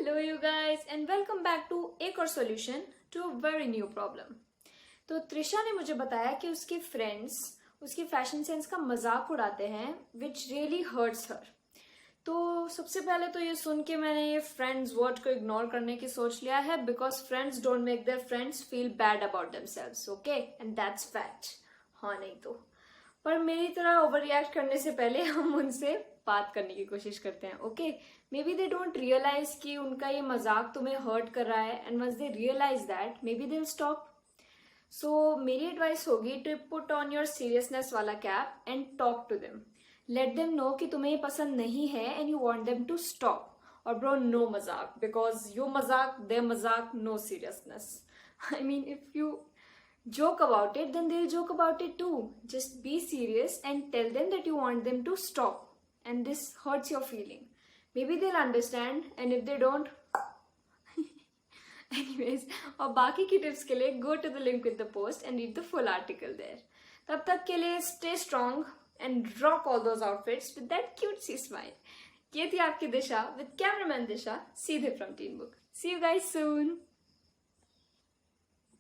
Hello you guys and welcome back to एक और solution to a very new problem. तो त्रिशा ने मुझे बताया कि उसकी फ्रेंड्स उसकी फैशन सेंस का मजाक उड़ाते हैं विच रियली हर्ट्स हर। तो सबसे पहले तो ये सुन के मैंने ये फ्रेंड्स वर्ड को इग्नोर करने की सोच लिया है, because friends don't make their friends feel bad about themselves, okay, and that's fact. हाँ, नहीं तो पर मेरी तरह ओवर रिएक्ट करने से पहले हम उनसे बात करने की कोशिश करते हैं, okay. Maybe they don't realize कि उनका ये मजाक तुम्हें हर्ट कर रहा है, and once they realize that maybe they will stop. So मेरी एडवाइस होगी to put on your seriousness वाला cap and talk to them. Let them know कि तुम्हें ये पसंद नहीं है and you want them to stop. और ब्रो, नो मजाक, बिकॉज यो मजाक दे मजाक, no seriousness. I mean, if you joke about it, then they'll joke about it too. Just be serious and tell them that you want them to stop. And this hurts your feeling. Maybe they'll understand, and if they don't, anyways, और बाकी की tips के लिए go to the link with the post and read the full article there. तब तक के लिए stay strong and rock all those outfits with that cutesy smile. ये थी आपकी दिशा with cameraman दिशा, सीधे from Teen Book. See you guys soon.